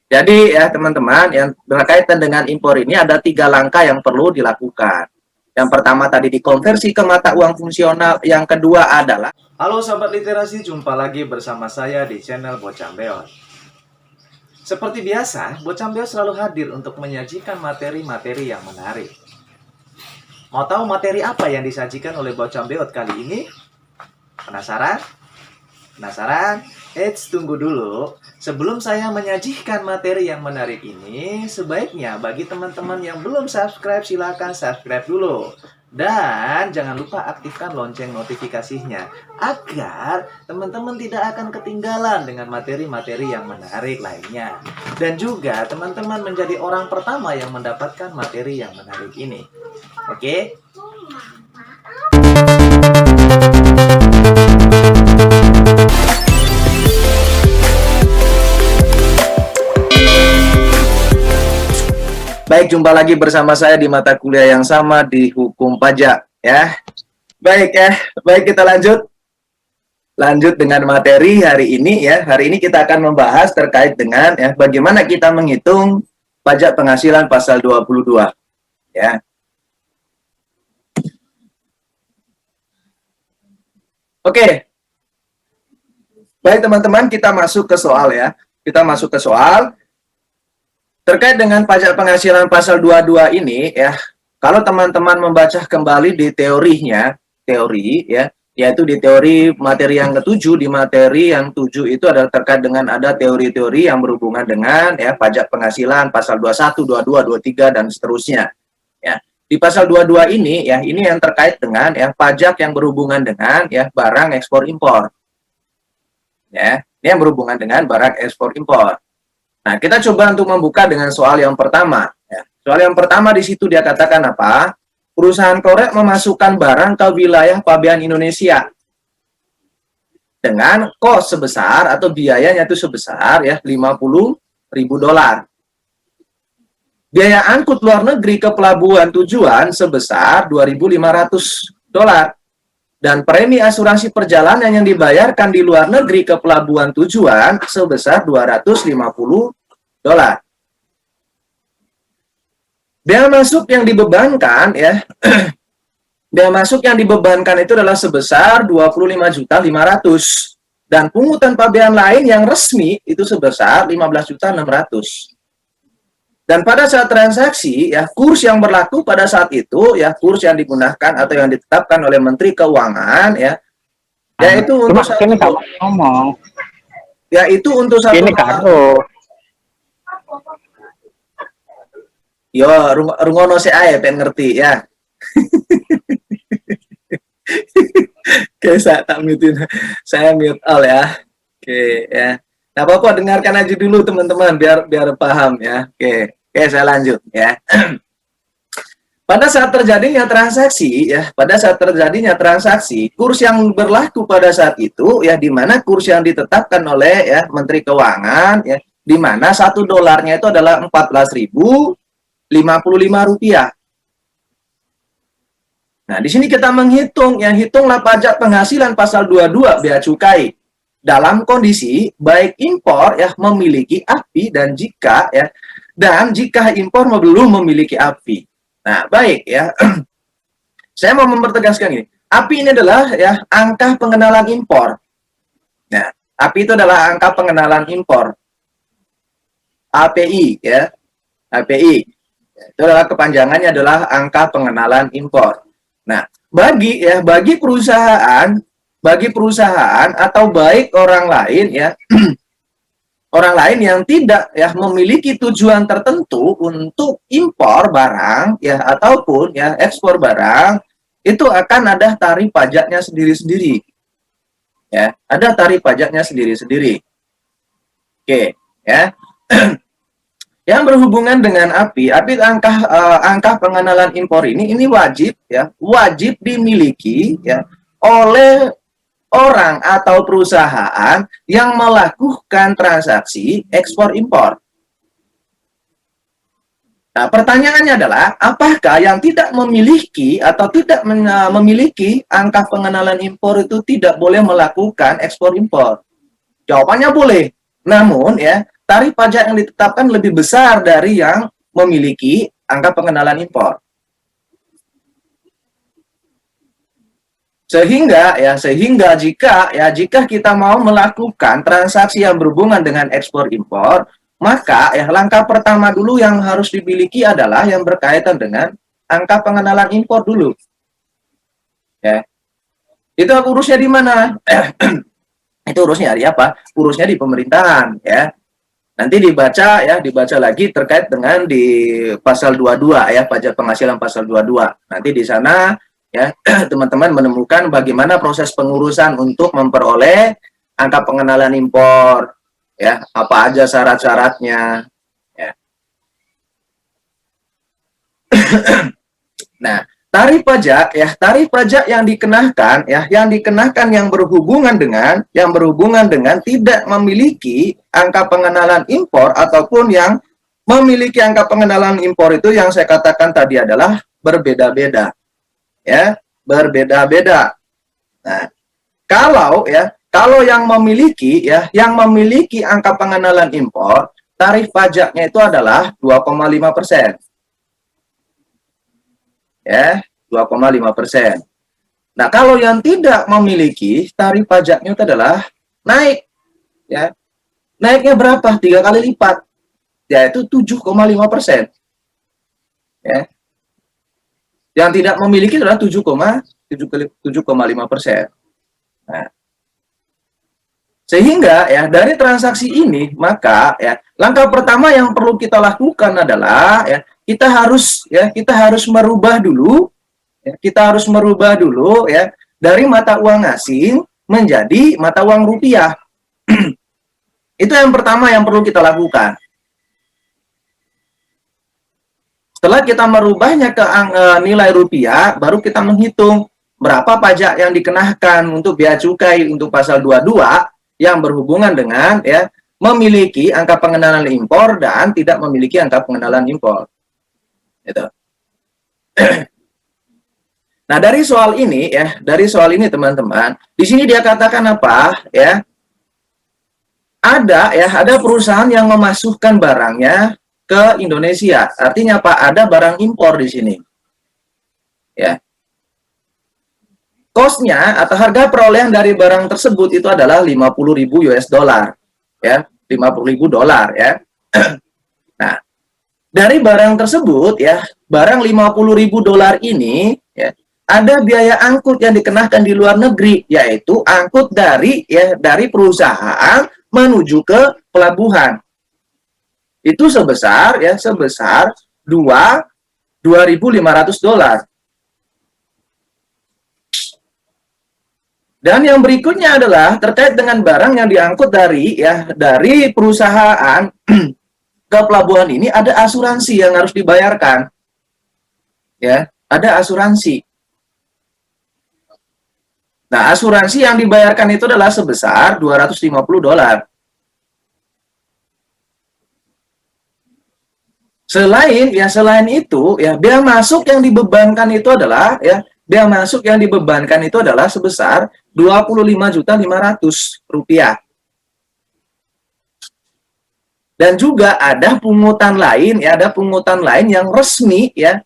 Jadi ya teman-teman, yang berkaitan dengan impor ini ada 3 langkah yang perlu dilakukan. Yang pertama tadi dikonversi ke mata uang fungsional, yang kedua adalah Halo Sobat Literasi, jumpa lagi bersama saya di channel Bocah Beot. Seperti biasa, Bocah Beot selalu hadir untuk menyajikan materi-materi yang menarik. Mau tahu materi apa yang disajikan oleh Bocah Beot kali ini? Penasaran? Penasaran? Eits, tunggu dulu. Sebelum saya menyajikan materi yang menarik ini, sebaiknya bagi teman-teman yang belum subscribe, silakan subscribe dulu. Dan jangan lupa aktifkan lonceng notifikasinya, agar teman-teman tidak akan ketinggalan dengan materi-materi yang menarik lainnya. Dan juga teman-teman menjadi orang pertama yang mendapatkan materi yang menarik ini. Oke? baik, jumpa lagi bersama saya di mata kuliah yang sama di hukum pajak ya. Baik ya, baik kita lanjut dengan materi hari ini ya. Hari ini kita akan membahas terkait dengan ya bagaimana kita menghitung pajak penghasilan pasal 22 ya. Oke. Baik teman-teman, kita masuk ke soal ya. Kita masuk ke soal terkait dengan pajak penghasilan pasal 22 ini ya. Kalau teman-teman membaca kembali di teorinya, teori ya, yaitu di teori materi yang ketujuh, di materi yang 7 itu adalah terkait dengan ada teori-teori yang berhubungan dengan ya pajak penghasilan pasal 21, 22, 23 dan seterusnya. Ya. Di pasal 22 ini ya, ini yang terkait dengan ya pajak yang berhubungan dengan ya barang ekspor impor. Ya, ini yang berhubungan dengan barang ekspor impor. Nah, kita coba untuk membuka dengan soal yang pertama. Ya. Soal yang pertama di situ dia katakan apa? Perusahaan korek memasukkan barang ke wilayah pabean Indonesia dengan kos sebesar atau biayanya itu sebesar ya $50.000. Biaya angkut luar negeri ke pelabuhan tujuan sebesar $2.500. Dan premi asuransi perjalanan yang dibayarkan di luar negeri ke pelabuhan tujuan sebesar $250. Bea masuk yang dibebankan ya, bea masuk yang dibebankan itu adalah sebesar 25.500.000 dan pungutan pabean lain yang resmi itu sebesar 15.600.000. Dan pada saat transaksi ya kurs yang berlaku pada saat itu ya kurs yang digunakan atau yang ditetapkan oleh Menteri Keuangan ya yaitu untuk satu ngomong yaitu untuk satu ini karo yo rungono saya pengen ngerti ya. Oke, saya tak mute, saya mute all ya. Oke ya. Nah, Bapak dengarkan aja dulu teman-teman biar paham ya. Oke, saya lanjut ya. Pada saat terjadinya transaksi, kurs yang berlaku pada saat itu ya di mana kurs yang ditetapkan oleh ya Menteri Keuangan ya di mana $1 itu adalah Rp14.055. Nah, di sini kita hitunglah pajak penghasilan pasal 22 bea cukai dalam kondisi baik impor ya memiliki API dan jika impor belum memiliki API. Nah, baik ya. Saya mau mempertegaskan ini. API ini adalah ya angka pengenalan impor. Nah, API itu adalah angka pengenalan impor. API ya. API. Itu adalah kepanjangannya adalah angka pengenalan impor. Nah, bagi perusahaan atau baik orang lain ya orang lain yang tidak ya memiliki tujuan tertentu untuk impor barang ya ataupun ya ekspor barang itu akan ada tarif pajaknya sendiri-sendiri. Ya, ada tarif pajaknya sendiri-sendiri. Oke, ya. Yang berhubungan dengan API angka pengenalan impor ini wajib dimiliki ya oleh orang atau perusahaan yang melakukan transaksi ekspor impor. Nah, pertanyaannya adalah apakah yang tidak memiliki atau tidak memiliki angka pengenalan impor itu tidak boleh melakukan ekspor impor? Jawabannya boleh. Namun ya tarif pajak yang ditetapkan lebih besar dari yang memiliki angka pengenalan impor. Sehingga jika kita mau melakukan transaksi yang berhubungan dengan ekspor impor, maka langkah pertama dulu yang harus dimiliki adalah yang berkaitan dengan angka pengenalan impor dulu. Ya. Itu urusnya di mana? Itu urusnya di apa? Urusnya di pemerintahan, ya. Nanti dibaca lagi terkait dengan di pasal 22 ya, pajak penghasilan pasal 22. Nanti di sana ya teman-teman menemukan bagaimana proses pengurusan untuk memperoleh angka pengenalan impor, ya, apa aja syarat-syaratnya, ya. Nah, tarif pajak yang dikenakan yang berhubungan dengan tidak memiliki angka pengenalan impor ataupun yang memiliki angka pengenalan impor itu yang saya katakan tadi adalah berbeda-beda. Ya, berbeda-beda. Nah, kalau yang memiliki angka pengenalan impor, tarif pajaknya itu adalah 2,5%. Ya, 2,5%. Nah, kalau yang tidak memiliki, tarif pajaknya itu adalah naik. Ya. Naiknya berapa? 3 kali lipat. Yaitu 7,5%. Ya. Yang tidak memiliki adalah 7,5%. Nah, sehingga dari transaksi ini, maka langkah pertama yang perlu kita lakukan adalah kita harus merubah dulu dari mata uang asing menjadi mata uang rupiah. Itu yang pertama yang perlu kita lakukan. Setelah kita merubahnya ke nilai rupiah, baru kita menghitung berapa pajak yang dikenakan untuk bea cukai untuk pasal 22 yang berhubungan dengan memiliki angka pengenalan impor dan tidak memiliki angka pengenalan impor. Gitu. Nah, dari soal ini teman-teman, di sini dia katakan apa? Ya. Ada perusahaan yang memasukkan barangnya ke Indonesia. Artinya apa? Ada barang impor di sini. Ya. Cost-nya atau harga perolehan dari barang tersebut itu adalah 50.000 US dollar. Ya, 50.000 dolar ya. Nah, dari barang tersebut barang 50.000 dolar ini ada biaya angkut yang dikenakan di luar negeri, yaitu angkut dari perusahaan menuju ke pelabuhan. Itu sebesar 2.500 dolar. Dan yang berikutnya adalah terkait dengan barang yang diangkut dari perusahaan ke pelabuhan ini, ada asuransi yang harus dibayarkan. Ya, ada asuransi. Nah, asuransi yang dibayarkan itu adalah sebesar 250 dolar. Selain itu, bea masuk yang dibebankan itu adalah sebesar 25.500.000 rupiah. Dan juga ada pungutan lain, yang resmi, yang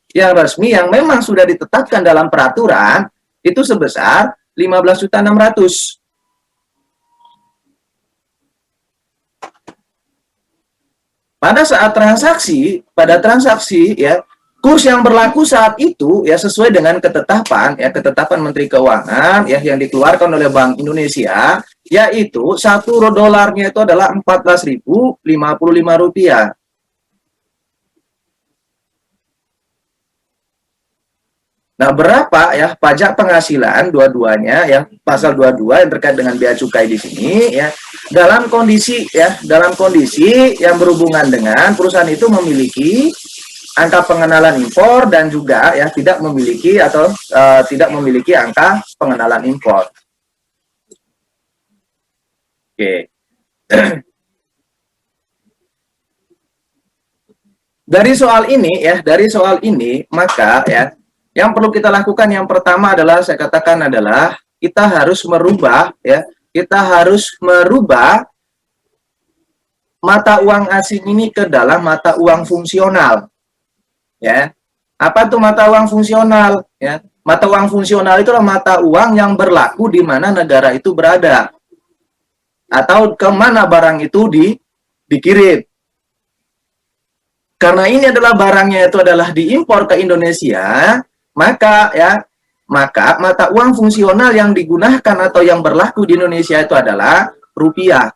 memang sudah ditetapkan dalam peraturan itu sebesar 15.600.000. Pada transaksi kurs yang berlaku saat itu sesuai dengan ketetapan Menteri Keuangan yang dikeluarkan oleh Bank Indonesia, yaitu 1 dolarnya itu adalah 14.055 rupiah. Nah, berapa pajak penghasilan dua-duanya pasal 22 yang terkait dengan bea cukai di sini dalam kondisi yang berhubungan dengan perusahaan itu memiliki angka pengenalan impor dan juga tidak memiliki angka pengenalan impor. Oke. Dari soal ini maka yang perlu kita lakukan yang pertama adalah kita harus merubah mata uang asing ini ke dalam mata uang fungsional. Ya. Apa tuh mata uang fungsional? Ya. Mata uang fungsional itu adalah mata uang yang berlaku di mana negara itu berada atau kemana barang itu dikirim. Karena ini adalah barangnya itu adalah diimpor ke Indonesia, maka mata uang fungsional yang digunakan atau yang berlaku di Indonesia itu adalah rupiah.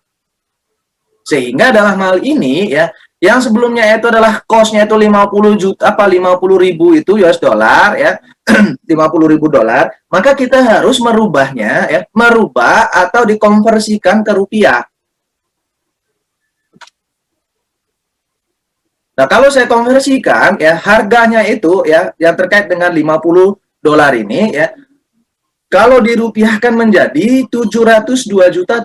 Sehingga dalam hal ini ya, yang sebelumnya itu adalah cost-nya itu 50.000 itu US dollar ya, 50.000 dolar, maka kita harus merubahnya ya, merubah atau dikonversikan ke rupiah. Nah, kalau saya konversikan ya, harganya itu ya yang terkait dengan 50 dolar ini ya, kalau dirupiahkan menjadi 702.750.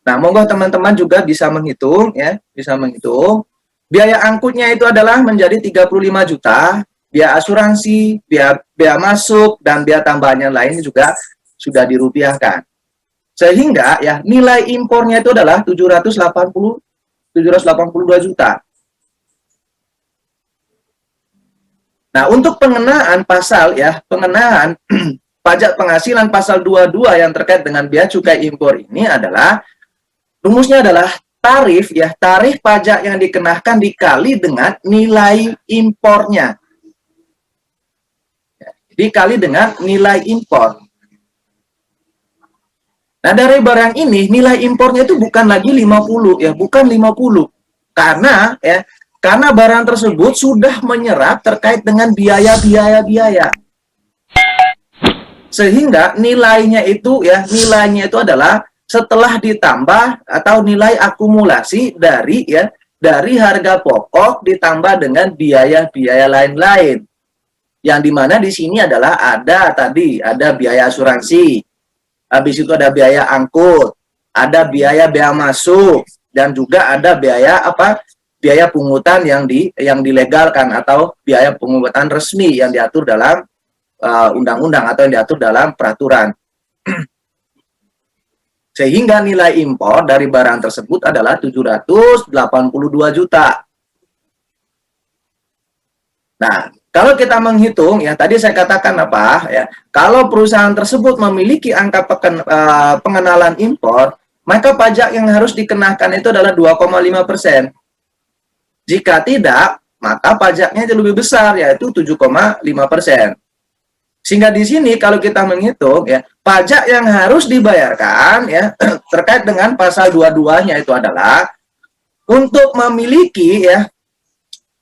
Nah, monggo teman-teman juga bisa menghitung ya, bisa menghitung. Biaya angkutnya itu adalah menjadi 35 juta, biaya asuransi, biaya masuk dan biaya tambahannya lain juga sudah dirupiahkan. Sehingga ya nilai impornya itu adalah 782 juta. Nah, untuk pengenaan pasal ya, pengenaan pajak penghasilan pasal 22 yang terkait dengan bea cukai impor ini adalah rumusnya adalah tarif ya, tarif pajak yang dikenakan dikali dengan nilai impornya. Dikali dengan nilai impor. Nah, dari barang ini nilai impornya itu bukan lagi 50 ya, bukan 50. Karena barang tersebut sudah menyerap terkait dengan biaya. Sehingga nilainya itu adalah setelah ditambah atau nilai akumulasi dari harga pokok ditambah dengan biaya-biaya lain-lain. Yang dimana di sini adalah ada biaya asuransi, habis itu ada biaya angkut, ada biaya masuk, dan juga ada biaya pungutan yang dilegalkan atau biaya pungutan resmi yang diatur dalam undang-undang atau yang diatur dalam peraturan. Sehingga nilai impor dari barang tersebut adalah 782 juta. Nah, kalau kita menghitung ya, tadi saya katakan kalau perusahaan tersebut memiliki angka pengenalan impor, maka pajak yang harus dikenakan itu adalah 2,5%. Jika tidak, maka pajaknya itu lebih besar, yaitu 7,5%. Sehingga di sini kalau kita menghitung ya, pajak yang harus dibayarkan ya terkait dengan pasal 22-nya itu adalah untuk memiliki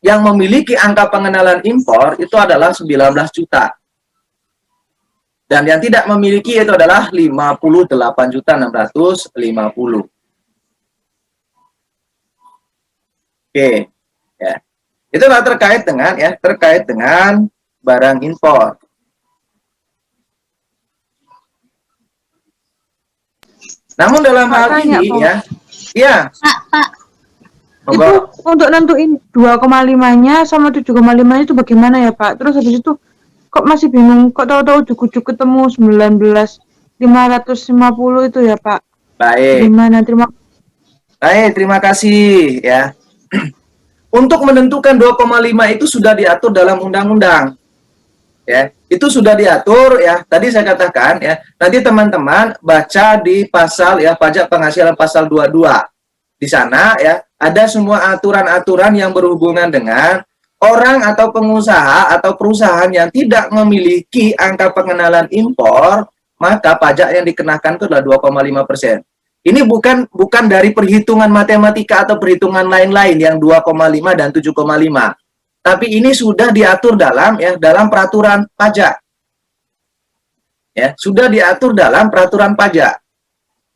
yang memiliki angka pengenalan impor itu adalah 19 juta. Dan yang tidak memiliki itu adalah 58.650. Oke, ya. Itulah terkait dengan barang impor. Namun dalam hal ini Pak, itu untuk nentuin 2,5-nya sama 7,5-nya itu bagaimana ya Pak? Terus habis itu kok masih bingung, kok tahu-tahu ujuk-ujuk ketemu 19.550 itu ya Pak? Baik. Gimana? Terima kasih ya. Untuk menentukan 2,5 itu sudah diatur dalam undang-undang. Ya, itu sudah diatur ya. Tadi saya katakan ya, nanti teman-teman baca di pasal pajak penghasilan pasal 22. Di sana ya, ada semua aturan-aturan yang berhubungan dengan orang atau pengusaha atau perusahaan yang tidak memiliki angka pengenalan impor, maka pajak yang dikenakan itu adalah 2,5%. Ini bukan dari perhitungan matematika atau perhitungan lain-lain yang 2,5 dan 7,5. Tapi ini sudah diatur dalam peraturan pajak. Ya, sudah diatur dalam peraturan pajak.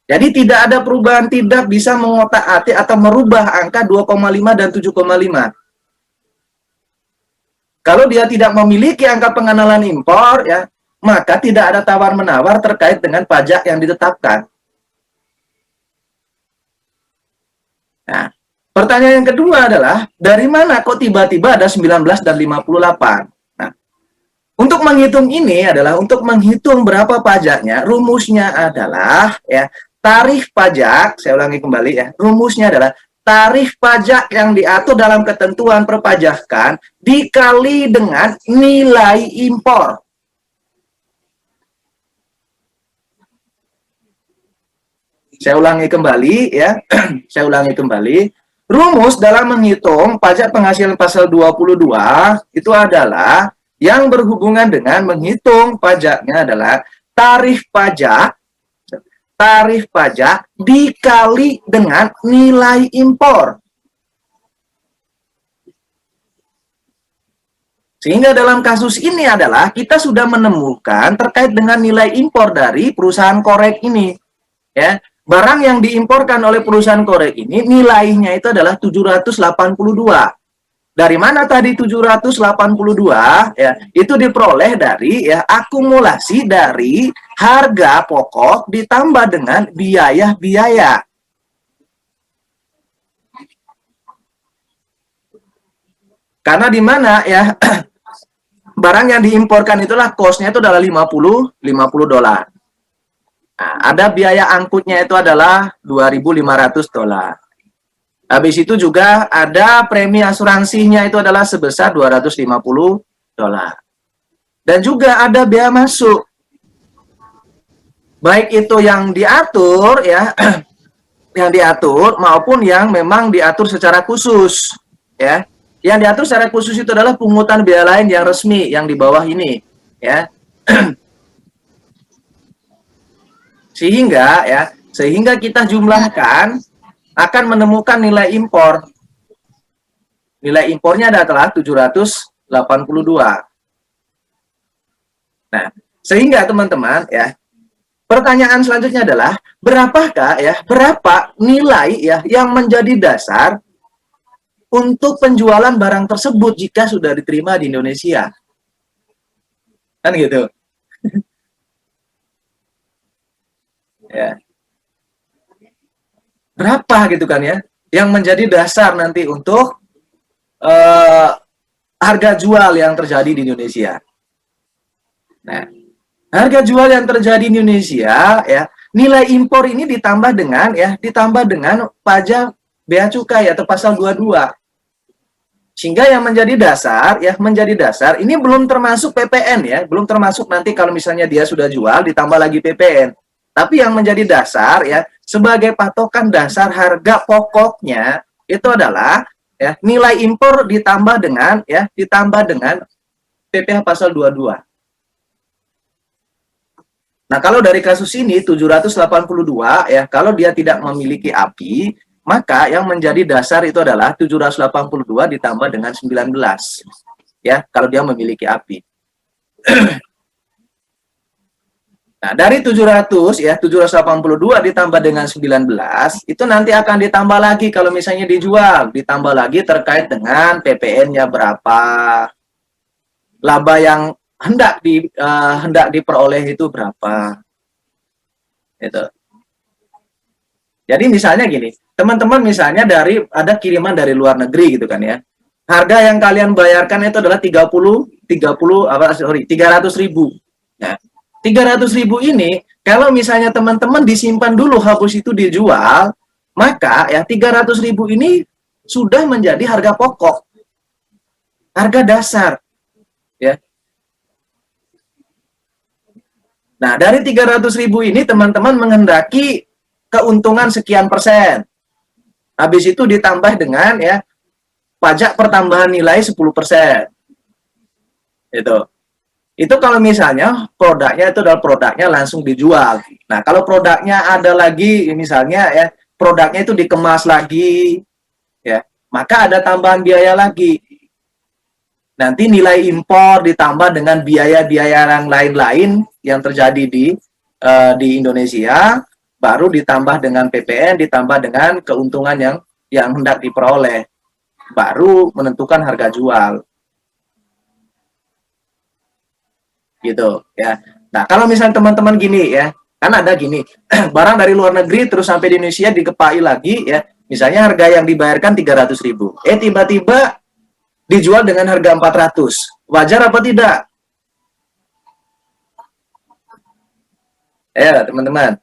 Jadi tidak ada perubahan, tidak bisa mengotak-atik atau merubah angka 2,5 dan 7,5. Kalau dia tidak memiliki angka pengenalan impor ya, maka tidak ada tawar-menawar terkait dengan pajak yang ditetapkan. Nah, pertanyaan yang kedua adalah, dari mana kok tiba-tiba ada 19 dan 58? Nah, untuk menghitung ini adalah untuk menghitung berapa pajaknya, rumusnya adalah tarif pajak, saya ulangi kembali ya, rumusnya adalah tarif pajak yang diatur dalam ketentuan perpajakan dikali dengan nilai impor. Saya ulangi kembali ya. Saya ulangi kembali. Rumus dalam menghitung pajak penghasilan pasal 22 itu adalah yang berhubungan dengan menghitung pajaknya adalah tarif pajak dikali dengan nilai impor. Sehingga dalam kasus ini adalah kita sudah menemukan terkait dengan nilai impor dari perusahaan korek ini. Ya, barang yang diimporkan oleh perusahaan korek ini nilainya itu adalah 782. Dari mana tadi 782? Ya, itu diperoleh dari ya akumulasi dari harga pokok ditambah dengan biaya-biaya. Karena di mana ya barang yang diimporkan itulah cost-nya itu adalah 50 dolar. Nah, ada biaya angkutnya itu adalah 2.500 dolar. Habis itu juga ada premi asuransinya itu adalah sebesar 250 dolar. Dan juga ada biaya masuk. Baik itu yang diatur ya, yang diatur maupun yang memang diatur secara khusus, ya. Yang diatur secara khusus itu adalah pungutan biaya lain yang resmi yang di bawah ini, ya. Sehingga kita jumlahkan akan menemukan nilai impor. Nilai impornya adalah 782. Nah, sehingga teman-teman ya, pertanyaan selanjutnya adalah berapa nilai ya yang menjadi dasar untuk penjualan barang tersebut jika sudah diterima di Indonesia? Kan gitu. Ya. Berapa gitu kan ya yang menjadi dasar nanti untuk harga jual yang terjadi di Indonesia. Nah, harga jual yang terjadi di Indonesia ya, nilai impor ini ditambah dengan pajak bea cukai atau pasal 22. Sehingga yang menjadi dasar ini belum termasuk PPN ya, belum termasuk nanti kalau misalnya dia sudah jual ditambah lagi PPN. Tapi yang menjadi dasar ya sebagai patokan dasar harga pokoknya itu adalah ya nilai impor ditambah dengan PPh pasal 22. Nah, kalau dari kasus ini 782 ya, kalau dia tidak memiliki API, maka yang menjadi dasar itu adalah 782 ditambah dengan 19. Ya, kalau dia memiliki API. Nah, dari 782 ditambah dengan 19, itu nanti akan ditambah lagi kalau misalnya dijual. Ditambah lagi terkait dengan PPN-nya berapa. Laba yang hendak diperoleh itu berapa. Itu. Jadi misalnya gini, teman-teman misalnya ada kiriman dari luar negeri gitu kan ya. Harga yang kalian bayarkan itu adalah 300.000. Nah, 300.000 ini kalau misalnya teman-teman disimpan dulu habis itu dijual, maka ya 300.000 ini sudah menjadi harga pokok, harga dasar, ya. Nah, dari 300.000 ini teman-teman menghendaki keuntungan sekian persen. Habis itu ditambah dengan ya pajak pertambahan nilai 10%. Itu kalau misalnya produknya langsung dijual. Nah, kalau produknya ada lagi misalnya ya produknya itu dikemas lagi ya, maka ada tambahan biaya lagi. Nanti nilai impor ditambah dengan biaya-biaya yang lain-lain yang terjadi di Indonesia, baru ditambah dengan PPN, ditambah dengan keuntungan yang hendak diperoleh, baru menentukan harga jual. Gitu ya. Nah, kalau misalnya teman-teman gini ya, kan ada gini, barang dari luar negeri terus sampai di Indonesia dikepai lagi ya, misalnya harga yang dibayarkan 300.000. Tiba-tiba dijual dengan harga 400. Wajar apa tidak? Ya, teman-teman.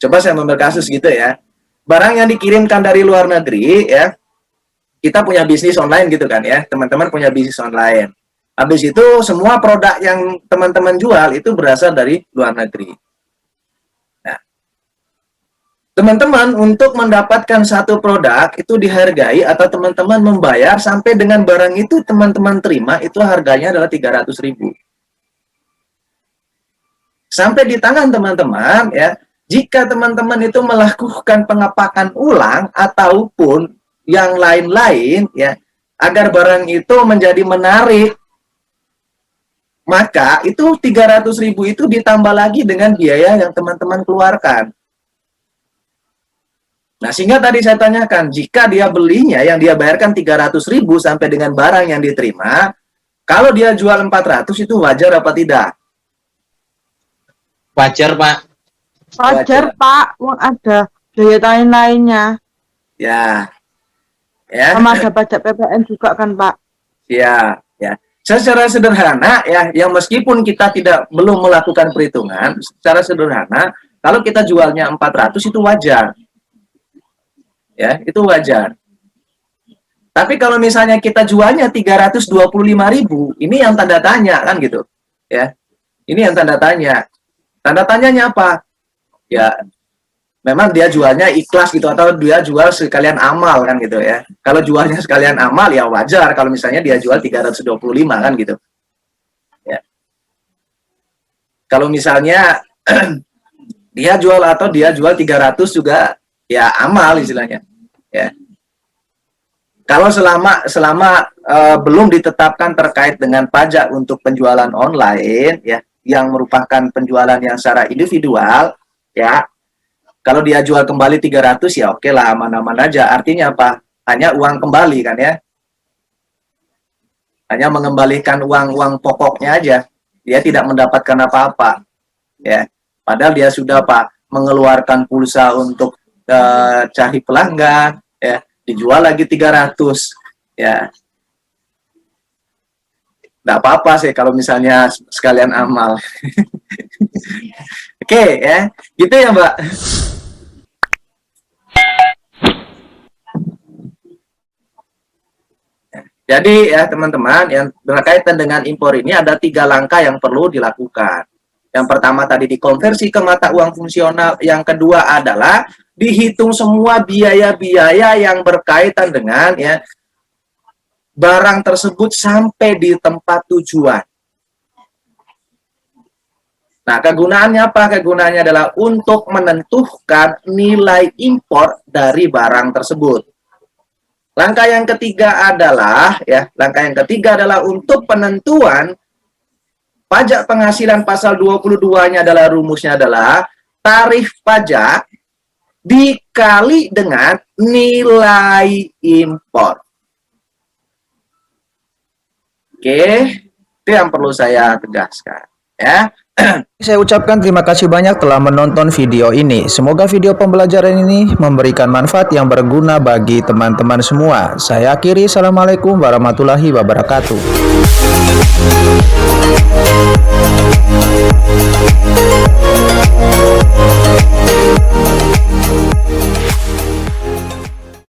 Coba saya ambil kasus gitu ya. Barang yang dikirimkan dari luar negeri ya, kita punya bisnis online gitu kan ya, teman-teman punya bisnis online. Habis itu semua produk yang teman-teman jual itu berasal dari luar negeri. Nah, teman-teman untuk mendapatkan satu produk itu dihargai atau teman-teman membayar sampai dengan barang itu teman-teman terima itu harganya adalah 300.000. Sampai di tangan teman-teman ya, jika teman-teman itu melakukan pengepakan ulang ataupun yang lain-lain ya, agar barang itu menjadi menarik, maka itu 300.000 itu ditambah lagi dengan biaya yang teman-teman keluarkan. Nah, sehingga tadi saya tanyakan, jika dia belinya yang dia bayarkan 300.000 sampai dengan barang yang diterima, kalau dia jual 400 itu wajar apa tidak? Wajar, Pak. Wajar, Pak. Wong ada biaya lain-lainnya. Ya. Ya. Sama ada pajak PPN juga kan, Pak? Ya, ya. Secara sederhana ya, yang meskipun kita belum melakukan perhitungan, secara sederhana, kalau kita jualnya 400 itu wajar. Ya, itu wajar. Tapi kalau misalnya kita jualnya 325.000, ini yang tanda tanya kan gitu. Ya. Ini yang tanda tanya. Tanda tanyanya apa? Ya, memang dia jualnya ikhlas gitu atau dia jual sekalian amal kan gitu ya. Kalau jualnya sekalian amal ya wajar kalau misalnya dia jual 325 kan gitu. Ya. Kalau misalnya dia jual 300 juga ya amal istilahnya. Ya. Kalau selama belum ditetapkan terkait dengan pajak untuk penjualan online ya, yang merupakan penjualan yang secara individual ya, kalau dia jual kembali 300 ya oke lah, aman-aman aja. Artinya apa? Hanya uang kembali kan ya. Hanya mengembalikan uang pokoknya aja. Dia tidak mendapatkan apa-apa. Ya. Padahal dia sudah mengeluarkan pulsa untuk cari pelanggan, ya, dijual lagi 300. Ya. Nggak apa-apa sih kalau misalnya sekalian amal. Oke, ya. Gitu ya, Mbak. Jadi ya teman-teman, yang berkaitan dengan impor ini ada 3 langkah yang perlu dilakukan. Yang pertama tadi dikonversi ke mata uang fungsional. Yang kedua adalah dihitung semua biaya-biaya yang berkaitan dengan ya barang tersebut sampai di tempat tujuan. Nah, kegunaannya apa? Kegunaannya adalah untuk menentukan nilai impor dari barang tersebut. Langkah yang ketiga adalah untuk penentuan pajak penghasilan pasal 22-nya adalah rumusnya adalah tarif pajak dikali dengan nilai impor. Oke, itu yang perlu saya tegaskan ya. Saya ucapkan terima kasih banyak telah menonton video ini. Semoga video pembelajaran ini memberikan manfaat yang berguna bagi teman-teman semua. Saya akhiri, assalamualaikum warahmatullahi wabarakatuh.